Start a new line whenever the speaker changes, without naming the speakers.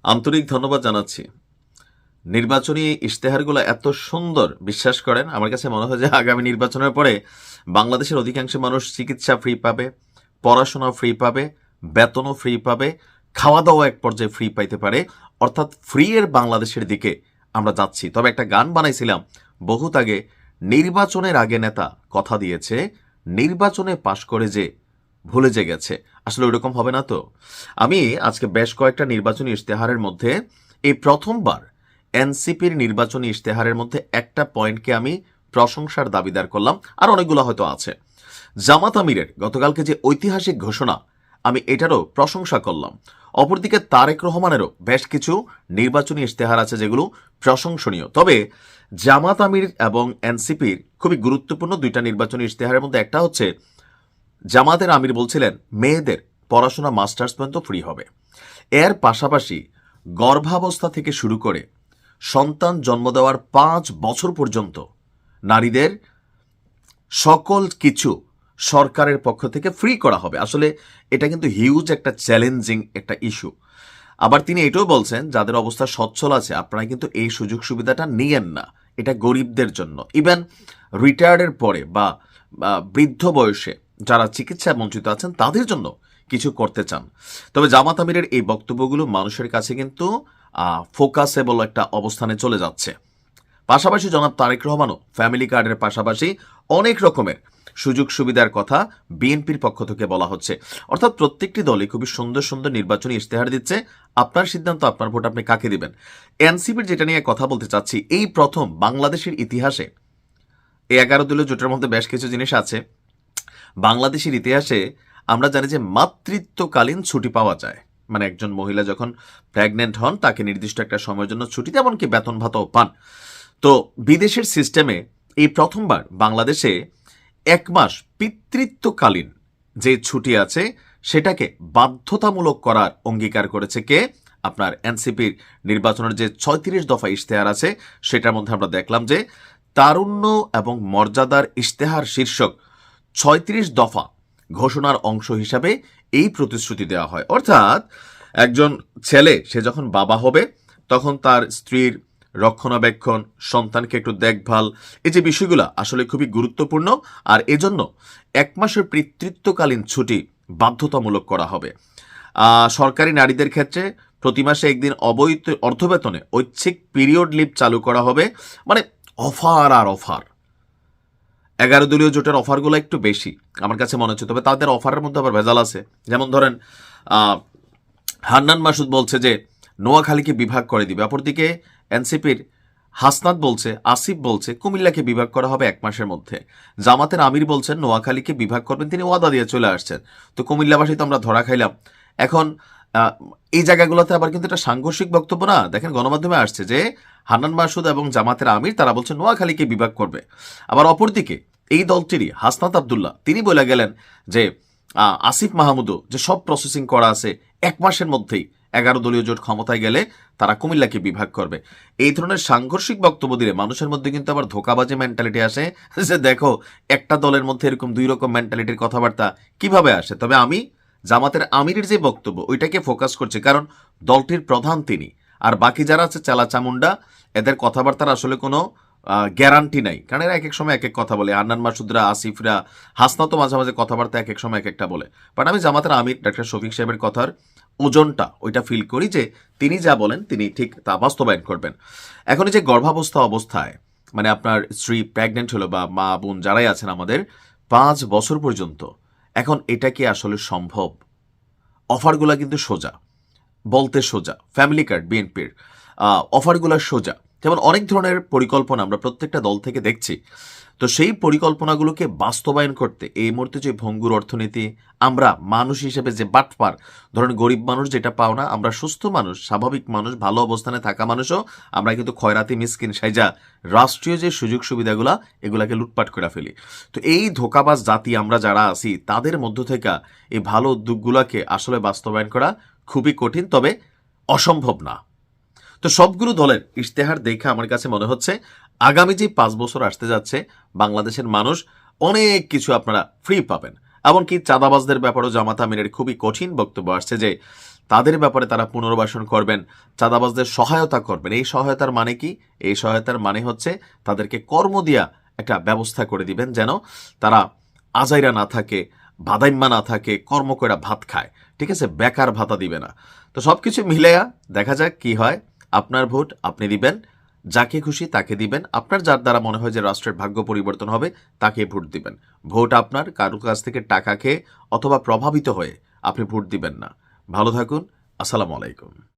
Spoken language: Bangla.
আন্তরিক ধন্যবাদ জানাচ্ছি। নির্বাচনী ইশতেহারগুলো এত সুন্দর, বিশ্বাস করেন আমার কাছে মনে হয় যে আগামী নির্বাচনের পরে বাংলাদেশের অধিকাংশ মানুষ চিকিৎসা ফ্রি পাবে, পড়াশোনা ফ্রি পাবে, বেতনও ফ্রি পাবে, খাওয়া দাওয়া এক পর্যায়ে ফ্রি পাইতে পারে। অর্থাৎ ফ্রি এর বাংলাদেশের দিকে আমরা যাচ্ছি। তবে একটা গান বানাইছিলাম বহুত আগে, নির্বাচনের আগে নেতা কথা দিয়েছে, নির্বাচনে পাশ করে যে ভুলে যে গেছে। আসলে ওইরকম হবে না তো। আমি আজকে বেশ কয়েকটা নির্বাচনী ইশতেহারের মধ্যে এই প্রথমবার এনসিপির নির্বাচনী ইশতেহারের মধ্যে একটা পয়েন্টকে আমি প্রশংসার দাবিদার করলাম, আর অনেকগুলো হয়তো আছে। জামাত আমিরের গতকালকে যে ঐতিহাসিক ঘোষণা, আমি এটারও প্রশংসা করলাম। অপরদিকে তারেক রহমানেরও বেশ কিছু নির্বাচনী ইশতেহার আছে যেগুলো প্রশংসনীয়। তবে জামাত আমির এবং এনসিপির খুবই গুরুত্বপূর্ণ দুইটা নির্বাচনী ইশতেহারের মধ্যে একটা হচ্ছে, জামাতের আমির বলছিলেন মেয়েদের পড়াশোনা মাস্টার্স পর্যন্ত ফ্রি হবে। এর পাশাপাশি গর্ভাবস্থা থেকে শুরু করে সন্তান জন্ম দেওয়ার 5 বছর পর্যন্ত নারীদের সকল কিছু সরকারের পক্ষ থেকে ফ্রি করা হবে। আসলে এটা কিন্তু হিউজ একটা চ্যালেঞ্জিং একটা ইস্যু। আবার তিনি এটাও বলছেন, যাদের অবস্থা সচ্ছল আছে আপনারা কিন্তু এই সুযোগ সুবিধাটা নিয়েন না, এটা গরিবদের জন্য। ইভেন রিটায়ার্ডের পরে বা বৃদ্ধ বয়সে যারা চিকিৎসা বঞ্চিত আছেন তাদের জন্য কিছু করতে চান। তবে জামাত আমিরের এই বক্তব্যগুলো মানুষের কাছে কিন্তু ফোকাসেবল একটা অবস্থানে চলে যাচ্ছে। পাশাপাশি জনাব তারেক রহমানও ফ্যামিলি কার্ডের পাশাপাশি অনেক রকমের সুযোগ সুবিধার কথা বিএনপির পক্ষ থেকে বলা হচ্ছে। অর্থাৎ প্রত্যেকটি দলই খুবই সুন্দর সুন্দর নির্বাচনী ইশতেহার দিচ্ছে। আপনার সিদ্ধান্ত, আপনার ভোট, আপনি কাকে দিবেন। এনসিপির যেটা নিয়ে কথা বলতে চাচ্ছি, এই প্রথম বাংলাদেশের ইতিহাসে এই 11 দলীয় জোটের মধ্যে বেশ কিছু জিনিস আছে। বাংলাদেশের ইতিহাসে আমরা জানি যে মাতৃত্বকালীন ছুটি পাওয়া যায়, মানে একজন মহিলা যখন প্রেগনেন্ট হন তাকে নির্দিষ্ট একটা সময়ের জন্য ছুটি, এমনকি বেতন ভাতাও পান। তো বিদেশের সিস্টেমে এই প্রথমবার বাংলাদেশে 1 মাস পিতৃত্বকালীন যে ছুটি আছে সেটাকে বাধ্যতামূলক করার অঙ্গীকার করেছে কে? আপনার এনসিপির নির্বাচনের যে 36 দফা ইশতেহার আছে সেটার মধ্যে আমরা দেখলাম যে তারুণ্য এবং মর্যাদার ইশতেহার শীর্ষক 36 দফা ঘোষণার অংশ হিসাবে এই প্রতিশ্রুতি দেওয়া হয়। অর্থাৎ একজন ছেলে সে যখন বাবা হবে তখন তার স্ত্রীর রক্ষণাবেক্ষণ, সন্তানকে একটু দেখভাল, এই যে বিষয়গুলো আসলে খুবই গুরুত্বপূর্ণ। আর এজন্য 1 মাসের পিতৃত্বকালীন ছুটি বাধ্যতামূলক করা হবে। সরকারি নারীদের ক্ষেত্রে প্রতি মাসে একদিন অবৈধ অর্থবেতনে ঐচ্ছিক পিরিয়ড লিভ চালু করা হবে। মানে অফার আর অফার। 11 দলীয় জোটের অফারগুলো একটু বেশি আমার কাছে মনে হচ্ছে। তবে তাদের অফারের মধ্যে আবার ভেজাল আছে। যেমন ধরেন, হান্নান মাসুদ বলছে যে নোয়াখালীকে বিভাগ করে দিবে। অপরদিকে এনসিপির হাসনাত বলছে, আসিফ বলছে কুমিল্লাকে বিভাগ করা হবে 1 মাসের মধ্যে। জামাতের আমির বলছেন নোয়াখালীকে বিভাগ করবেন, তিনি ওয়াদা দিয়ে চলে আসছেন। তো কুমিল্লাবাসী তো আমরা ধরা খাইলাম। এখন এই জায়গাগুলোতে আবার কিন্তু একটা সাংঘর্ষিক বক্তব্য না। দেখেন গণমাধ্যমে আসছে যে হান্নান মাসুদ এবং জামাতের আমির তারা বলছে নোয়াখালীকে বিভাগ করবে। আবার অপরদিকে এই দলটিরই হাসনাত আবদুল্লাহ তিনি বলে গেলেন যে আসিফ মাহমুদও যে সব প্রসেসিং করা আছে 1 মাসের মধ্যেই 11 দলীয় জোট ক্ষমতায় গেলে তারা কুমিল্লাকে বিভাগ করবে। এই ধরনের সাংঘর্ষিক বক্তব্য দিলে মানুষের মধ্যে কিন্তু আবার ধোঁকাবাজি মেন্টালিটি আসে যে দেখো একটা দলের মধ্যে এরকম 2 রকম মেন্টালিটির কথাবার্তা কিভাবে আসে। তবে আমি জামাতের আমিরের যে বক্তব্য ওইটাকে ফোকাস করছি, কারণ দলটির প্রধান তিনি, আর বাকি যারা আছে চেলা চামুন্ডা, এদের কথাবার্তার আসলে কোনো গ্যারান্টি নাই। কারণ এরা এক এক সময় এক এক কথা বলে। হান্নান মাসুদরা, আসিফরা, হাসনা তো মাঝে মাঝে কথাবার্তা এক এক সময় এক একটা বলে। বাট আমি জামাতের আমির ডাক্তার শফিক সাহেবের কথার ওজনটা ওইটা ফিল করি যে তিনি যা বলেন তিনি ঠিক তা বাস্তবায়ন করবেন। এখন এই যে গর্ভাবস্থা অবস্থায়, মানে আপনার স্ত্রী প্রেগনেন্ট হলো বা মা বোন যারাই আছেন আমাদের 5 বছর পর্যন্ত, এখন এটা কি আসলে সম্ভব? অফারগুলা কিন্তু সোজা, বলতে সোজা। ফ্যামিলি কার্ড বিএনপির অফারগুলো সোজা। যেমন অনেক ধরনের পরিকল্পনা আমরা প্রত্যেকটা দল থেকে দেখছি। তো সেই পরিকল্পনাগুলোকে বাস্তবায়ন করতে এই মুহূর্তে যে ভঙ্গুর অর্থনীতি, আমরা মানুষ হিসেবে যে বাটপার, ধরেন গরিব মানুষ যেটা পাও না, আমরা সুস্থ মানুষ, স্বাভাবিক মানুষ, ভালো অবস্থানে থাকা মানুষও আমরা কিন্তু খয়রাতি মিসকিন সাইজা রাষ্ট্রীয় যে সুযোগ সুবিধাগুলা এগুলাকে লুটপাট করে ফেলি। তো এই ধোকাবাজ জাতি আমরা যারা আছি তাদের মধ্য থেকে এই ভালো উদ্যোগগুলোকে আসলে বাস্তবায়ন করা খুবই কঠিন, তবে অসম্ভব না। তো সবগুলো দলের ইশতেহার দেখে আমার কাছে মনে হচ্ছে আগামী যে 5 বছর আসতে যাচ্ছে বাংলাদেশের মানুষ অনেক কিছু আপনারা ফ্রি পাবেন। এমনকি চাঁদাবাজদের ব্যাপারেও জামাত আমিরের খুবই কঠিন বক্তব্য আসছে যে তাদের ব্যাপারে তারা পুনর্বাসন করবেন, চাঁদাবাজদের সহায়তা করবেন। এই সহায়তার মানে কি? এই সহায়তার মানে হচ্ছে তাদেরকে কর্ম দিয়া একটা ব্যবস্থা করে দিবেন, যেন তারা আজাইরা না থাকে, বাদাইম্মা না থাকে, কর্ম করে ভাত খায়। ঠিক আছে, বেকার ভাতা দিবে না। তো সব কিছু মিলেয়া দেখা যাক কি হয়। আপনার ভোট আপনি দিবেন, যাকে খুশি তাকে দিবেন। আপনার যার দ্বারা মনে হয় যে রাষ্ট্রের ভাগ্য পরিবর্তন হবে তাকে ভোট দিবেন। ভোট আপনার, কারোর কাছ থেকে টাকা খেয়ে অথবা প্রভাবিত হয়ে আপনি ভোট দিবেন না। ভালো থাকুন। আসসালামু আলাইকুম।